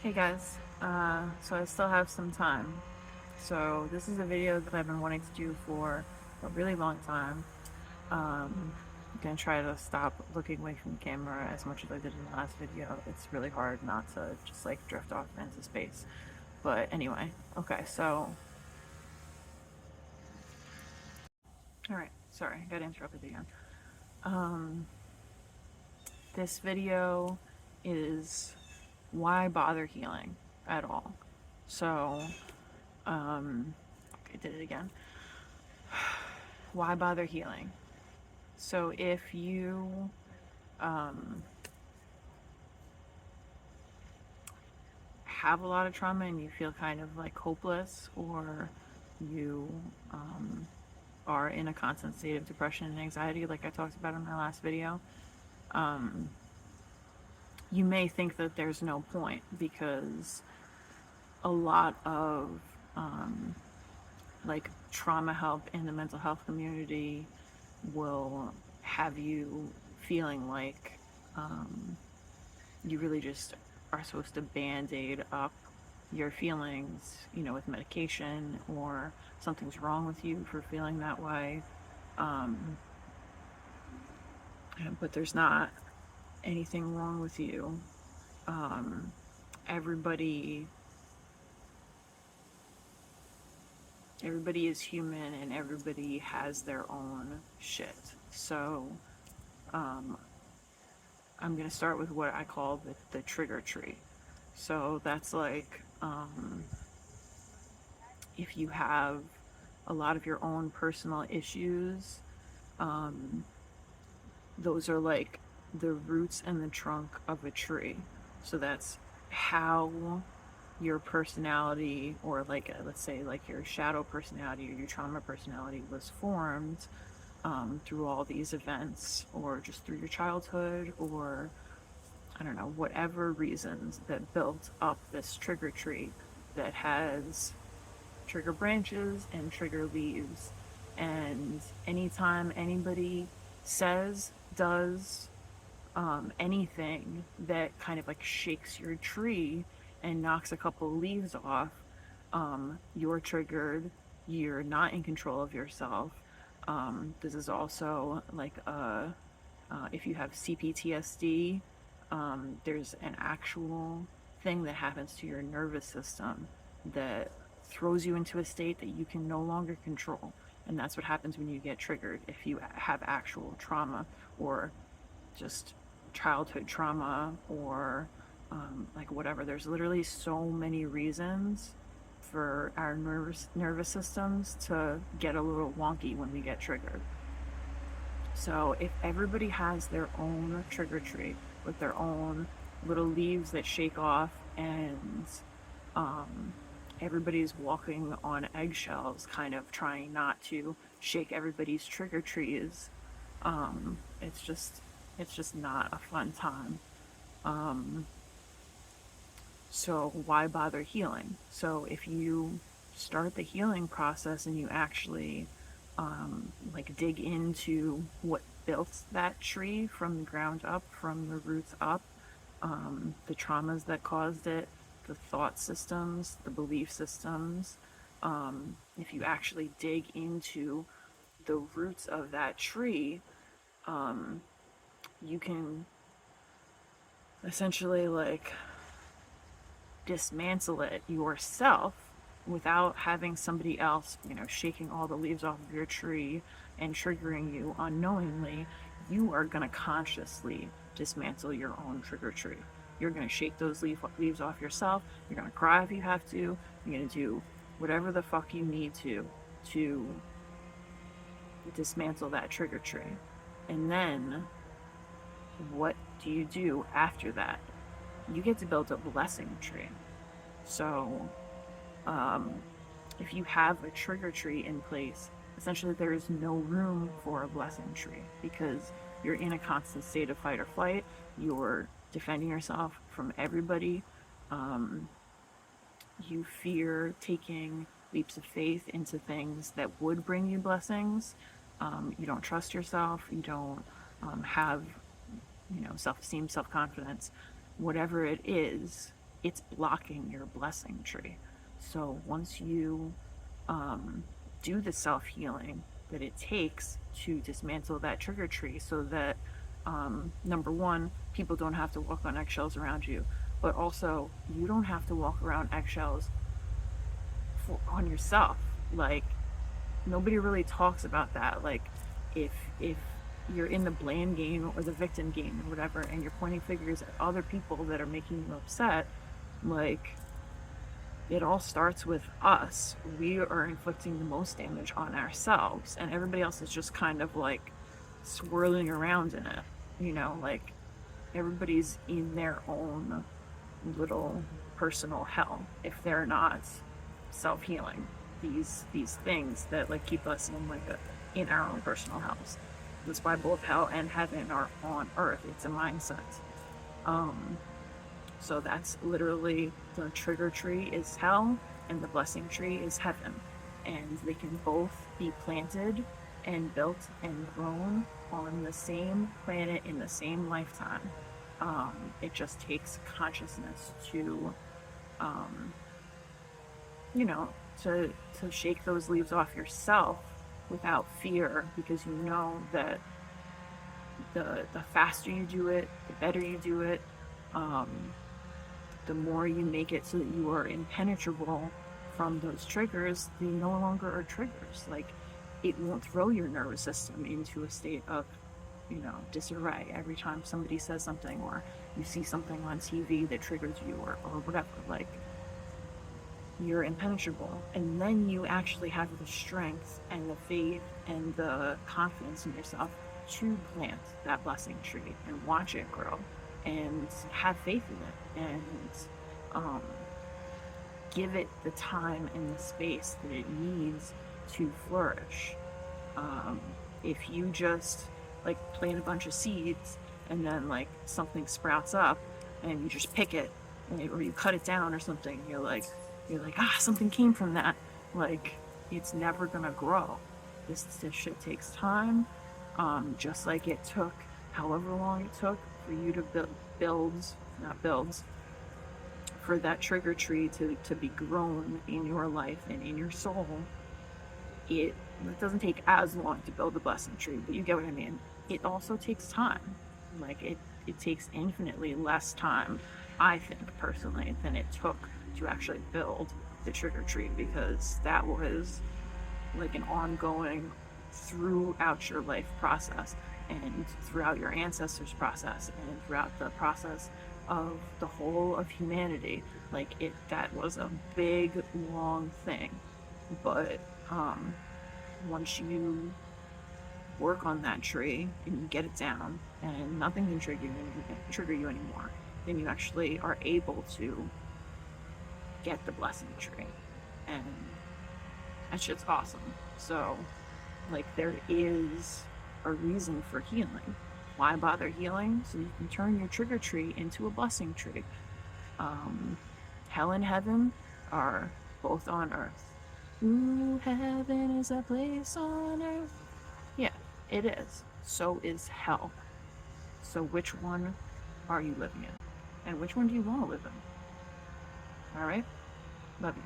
Hey guys, so I still have some time. So this is a video that I've been wanting to do for a really long time. I'm gonna try to stop looking away from the camera as much as I did in the last video. It's really hard not to just like drift off into space. But anyway, okay, so, alright, sorry, I got interrupted again. Um, this video is why bother healing at all? So, I did it again. Why bother healing? So if you um, have a lot of trauma and you feel kind of like hopeless, or you are in a constant state of depression and anxiety, like I talked about in my last video, um, you may think that there's no point because a lot of um, like trauma help in the mental health community will have you feeling like you really just are supposed to band-aid up your feelings, with medication, or something's wrong with you for feeling that way. Um, but there's not anything wrong with you. Um, everybody everybody is human and everybody has their own shit. So um, I'm gonna start with what I call the trigger tree. So that's like if you have a lot of your own personal issues, um, those are like the roots and the trunk of a tree. So that's how your personality, or like let's say like your shadow personality or your trauma personality, was formed through all these events, or just through your childhood, or I don't know, whatever reasons that built up this trigger tree that has trigger branches and trigger leaves. And anytime anybody says, does anything that kind of like shakes your tree and knocks a couple leaves off, you're triggered. You're not in control of yourself. This is also like if you have CPTSD, there's an actual thing that happens to your nervous system that throws you into a state that you can no longer control. And that's what happens when you get triggered if you have actual trauma, or just childhood trauma, or like whatever. There's literally so many reasons for our nervous systems to get a little wonky when we get triggered. So if everybody has their own trigger tree with their own little leaves that shake off, and um, everybody's walking on eggshells, kind of trying not to shake everybody's trigger trees, um, it's just it's just not a fun time. Um, so why bother healing? So if you start the healing process and you actually like dig into what built that tree from the ground up, from the roots up, the traumas that caused it, the thought systems, the belief systems, if you actually dig into the roots of that tree, you can essentially like dismantle it yourself without having somebody else, shaking all the leaves off of your tree and triggering you unknowingly. You are going to consciously dismantle your own trigger tree. You're going to shake those leaves off yourself. You're going to cry if you have to. You're going to do whatever the fuck you need to dismantle that trigger tree. And then what do you do after that? You get to build a blessing tree. So um, if you have a trigger tree in place, essentially there is no room for a blessing tree because you're in a constant state of fight or flight. You're defending yourself from everybody. Um, you fear taking leaps of faith into things that would bring you blessings. You don't trust yourself. You don't have, self-esteem, self-confidence, whatever it is. it's blocking your blessing tree. So once you do the self-healing that it takes to dismantle that trigger tree, so that number one, people don't have to walk on eggshells around you, but also you don't have to walk around eggshells on yourself. Like, nobody really talks about that. Like, if you're in the blame game or the victim game or whatever, and you're pointing fingers at other people that are making you upset, like, it all starts with us. We are inflicting the most damage on ourselves, and everybody else is just kind of like swirling around in it. You know, like, everybody's in their own little personal hell if they're not self-healing these things that like keep us in like in our own personal hells. That's why both hell and heaven are on earth. It's a mindset. So that's literally, the trigger tree is hell and the blessing tree is heaven, and they can both be planted and built and grown on the same planet in the same lifetime. It just takes consciousness to you know, to shake those leaves off yourself without fear, because you know that the faster you do it, the better you do it, the more you make it so that you are impenetrable from those triggers. They no longer are triggers. Like, it won't throw your nervous system into a state of, you know, disarray every time somebody says something or you see something on TV that triggers you, or whatever. Like, you're impenetrable, and then you actually have the strength and the faith and the confidence in yourself to plant that blessing tree and watch it grow and have faith in it, and give it the time and the space that it needs to flourish. If you just like plant a bunch of seeds and then like something sprouts up and you just pick it, or you cut it down or something, you're like, something came from that. Like, it's never gonna grow. This shit takes time. Just like it took however long it took for you to for that trigger tree to be grown in your life and in your soul. It doesn't take as long to build a blessing tree, but you get what I mean. It also takes time. Like, it takes infinitely less time, I think, personally, than it took to actually build the trigger tree, because that was like an ongoing throughout your life process, and throughout your ancestors' process, and throughout the process of the whole of humanity. Like, that was a big, long thing. But once you work on that tree and you get it down and nothing can trigger you anymore, then you actually are able to get the blessing tree, and that shit's awesome. So, like, there is a reason for healing. Why bother healing? So you can turn your trigger tree into a blessing tree. Hell and heaven are both on earth. Ooh, heaven is a place on earth. Yeah, it is. So is hell. So which one are you living in? And which one do you want to live in? All right? Love you.